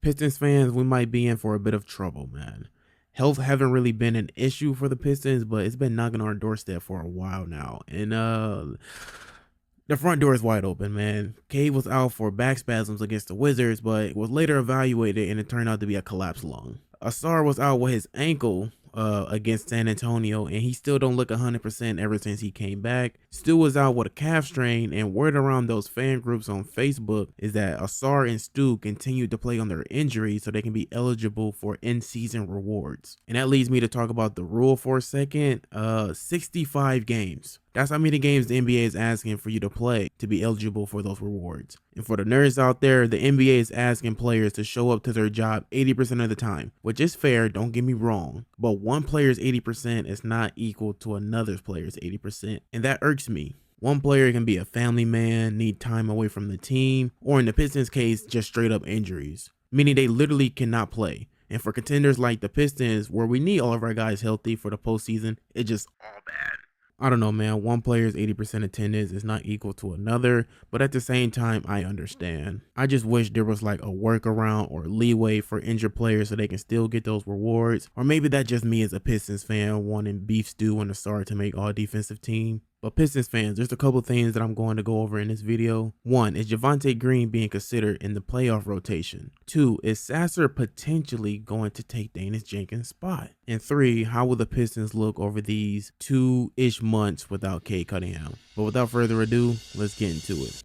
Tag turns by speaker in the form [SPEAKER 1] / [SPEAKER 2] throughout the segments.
[SPEAKER 1] Pistons fans, we might be in for a bit of trouble, man. Health haven't really been an issue for the Pistons, but it's been knocking on our doorstep for a while now. And the front door is wide open, man. Cade was out for back spasms against the Wizards, but was later evaluated and it turned out to be a collapsed lung. Asar was out with his ankle against San Antonio, and he still don't look 100% ever since he came back. Stu was out with a calf strain, and word around those fan groups on Facebook is that Asar and Stu continued to play on their injuries so they can be eligible for in-season rewards. And that leads me to talk about the rule for a second. 65 games. That's how many games the NBA is asking for you to play to be eligible for those rewards. And for the nerds out there, the NBA is asking players to show up to their job 80% of the time, which is fair, don't get me wrong. But one player's 80% is not equal to another player's 80%. And that irks me. One player can be a family man, need time away from the team, or in the Pistons case, just straight up injuries, meaning they literally cannot play. And for contenders like the Pistons, where we need all of our guys healthy for the postseason, it's just all bad. I don't know, man. One player's 80% attendance is not equal to another, but at the same time, I understand. I just wish there was like a workaround or leeway for injured players so they can still get those rewards. Or maybe that's just me as a Pistons fan wanting beef stew and a star to make all defensive team. But Pistons fans, there's a couple things that I'm going to go over in this video. 1, is Javonte Green being considered in the playoff rotation? 2, is Sasser potentially going to take Danis Jenkins' spot? And 3, how will the Pistons look over these 2-ish months without Cade Cunningham? But without further ado, let's get into it.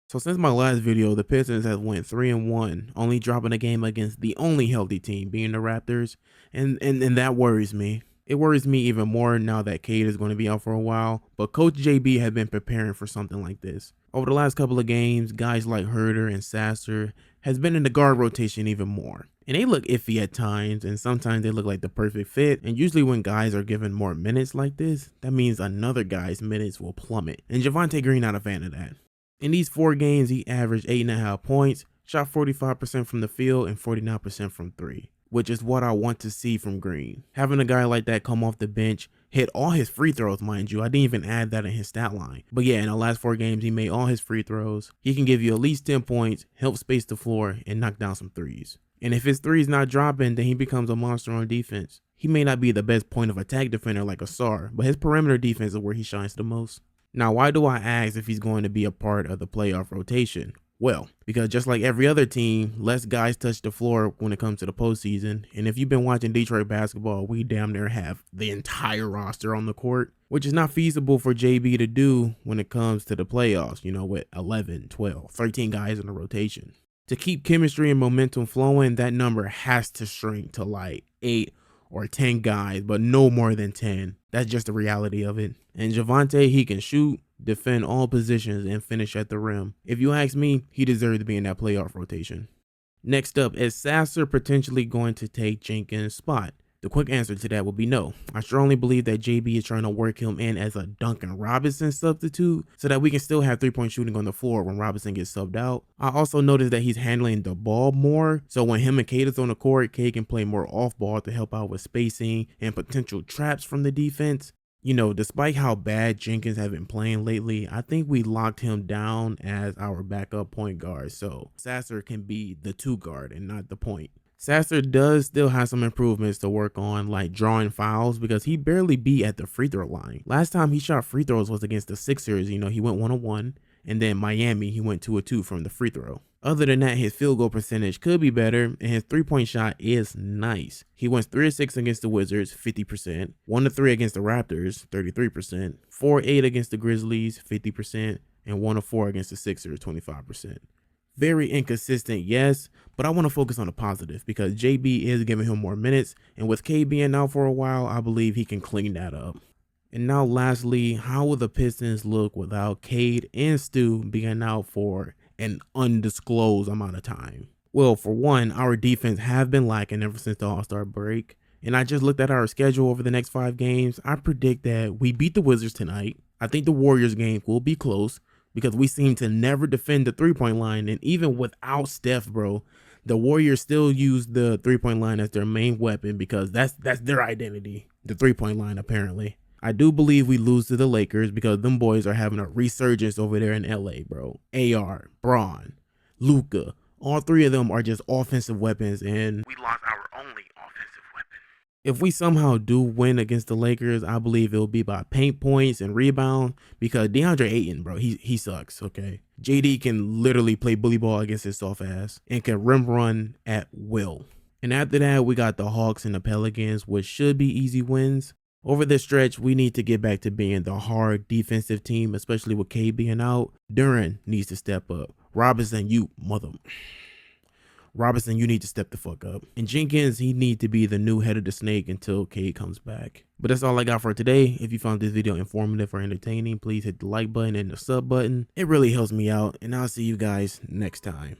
[SPEAKER 1] So since my last video, the Pistons have went 3-1, only dropping a game against the only healthy team, being the Raptors, and that worries me. It worries me even more now that Cade is going to be out for a while, but Coach JB had been preparing for something like this. Over the last couple of games, guys like Herder and Sasser has been in the guard rotation even more. And they look iffy at times, and sometimes they look like the perfect fit. And usually when guys are given more minutes like this, that means another guy's minutes will plummet. And Javonte Green not a fan of that. In these 4 games, he averaged 8.5 points, shot 45% from the field and 49% from 3. Which is what I want to see from Green. Having a guy like that come off the bench, hit all his free throws, mind you. I didn't even add that in his stat line. But yeah, in the last 4 games, he made all his free throws. He can give you at least 10 points, help space the floor, and knock down some threes. And if his three's not dropping, then he becomes a monster on defense. He may not be the best point of attack defender like Asar, but his perimeter defense is where he shines the most. Now, why do I ask if he's going to be a part of the playoff rotation? Well, because just like every other team, less guys touch the floor when it comes to the postseason. And if you've been watching Detroit basketball, we damn near have the entire roster on the court, which is not feasible for JB to do when it comes to the playoffs, you know, with 11, 12, 13 guys in the rotation. To keep chemistry and momentum flowing, that number has to shrink to like 8 or 10 guys, but no more than 10. That's just the reality of it. And Javonte, he can shoot, defend all positions, and finish at the rim. If you ask me, he deserves to be in that playoff rotation. Next up, is Sasser potentially going to take Jenkins' spot? The quick answer to that would be no. I strongly believe that JB is trying to work him in as a Duncan Robinson substitute so that we can still have 3-point shooting on the floor when Robinson gets subbed out. I also noticed that he's handling the ball more, so when him and Cade is on the court, Cade can play more off ball to help out with spacing and potential traps from the defense. You know, despite how bad Jenkins have been playing lately, I think we locked him down as our backup point guard, so Sasser can be the 2 guard and not the point. Sasser does still have some improvements to work on, like drawing fouls, because he barely be at the free throw line. Last time he shot free throws was against the Sixers. You know, he went 1-1, and then Miami, he went 2-2 from the free throw. Other than that, his field goal percentage could be better, and his 3-point shot is nice. He went 3-6 against the Wizards, 50%, 1-3 against the Raptors, 33%, 4-8 against the Grizzlies, 50%, and 1-4 against the Sixers, 25%. Very inconsistent, yes, but I want to focus on the positive because JB is giving him more minutes, and with Cade being out for a while, I believe he can clean that up. And now lastly, how will the Pistons look without Cade and Stu being out for an undisclosed amount of time? Well, for one, our defense have been lacking ever since the All-Star break, and I just looked at our schedule over the next 5 games. I predict that we beat the Wizards tonight. I think the Warriors game will be close, because we seem to never defend the 3-point line. And even without Steph, bro, the Warriors still use the 3-point line as their main weapon because that's their identity, the 3-point line, apparently. I do believe we lose to the Lakers because them boys are having a resurgence over there in LA, bro. AR, Braun, Luka. All three of them are just offensive weapons, and we lost our only offensive weapon. If we somehow do win against the Lakers, I believe it'll be by paint points and rebound, because DeAndre Ayton, bro, he sucks, okay? JD can literally play bully ball against his soft ass and can rim run at will. And after that, we got the Hawks and the Pelicans, which should be easy wins. Over this stretch, we need to get back to being the hard defensive team, especially with Cade being out. Duran needs to step up. Robinson, you need to step the fuck up. And Jenkins, he need to be the new head of the snake until Cade comes back. But that's all I got for today. If you found this video informative or entertaining, please hit the like button and the sub button. It really helps me out, and I'll see you guys next time.